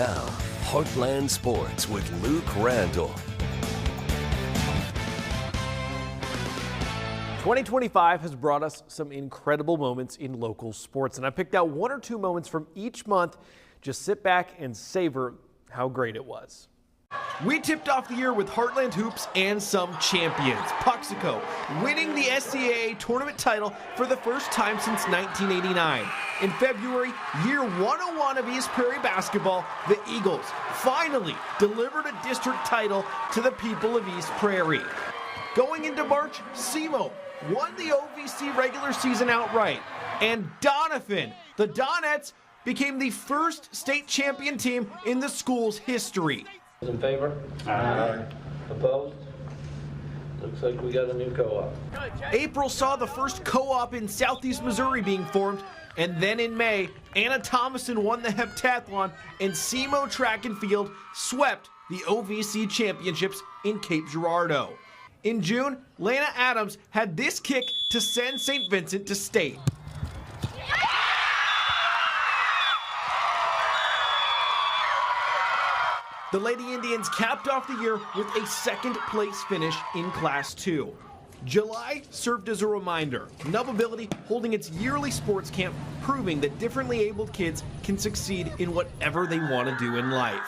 Now, Heartland Sports with Luke Randall. 2025 has brought us some incredible moments in local sports, and I picked out one or two moments from each month. Just sit back and savor how great it was. We tipped off the year with Heartland Hoops and some champions. Puxico winning the SCAA tournament title for the first time since 1989. In February, year 101 of East Prairie basketball, the Eagles finally delivered a district title to the people of East Prairie. Going into March, SEMO won the OVC regular season outright. And Donovan, the Donettes, became the first state champion team in the school's history. In favor? Aye. Opposed? Looks like we got a new co-op. April saw the first co-op in Southeast Missouri being formed, and then in May, Anna Thomason won the heptathlon, and SEMO track and field swept the OVC championships in Cape Girardeau. In June, Lana Adams had this kick to send St. Vincent to state. The Lady Indians capped off the year with a second place finish in Class 2. July served as a reminder, Nubbability holding its yearly sports camp, proving that differently abled kids can succeed in whatever they want to do in life.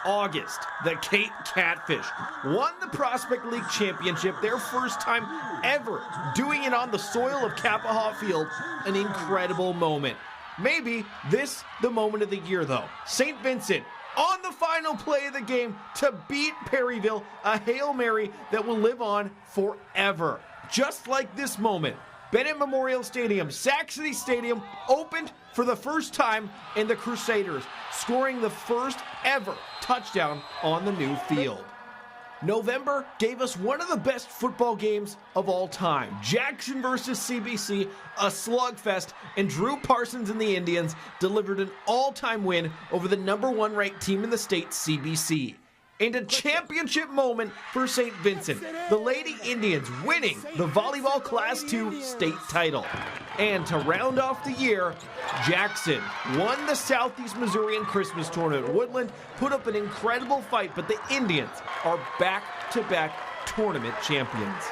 August, the Cape Catfish won the Prospect League Championship, their first time ever doing it on the soil of Kappahaw Field, an incredible moment. Maybe this the moment of the year though. St. Vincent on the final play of the game to beat Perryville, a Hail Mary that will live on forever. Just like this moment, Bennett Memorial Stadium, Sac City Stadium opened for the first time, and the Crusaders scoring the first ever touchdown on the new field. November gave us one of the best football games of all time. Jackson versus CBC, a slugfest, and Drew Parsons and the Indians delivered an all-time win over the #1 ranked team in the state, CBC. And a championship moment for St. Vincent, the Lady Indians winning the volleyball Class 2 state title. And to round off the year, Jackson won the Southeast Missourian Christmas Tournament. Woodland put up an incredible fight, but the Indians are back-to-back tournament champions.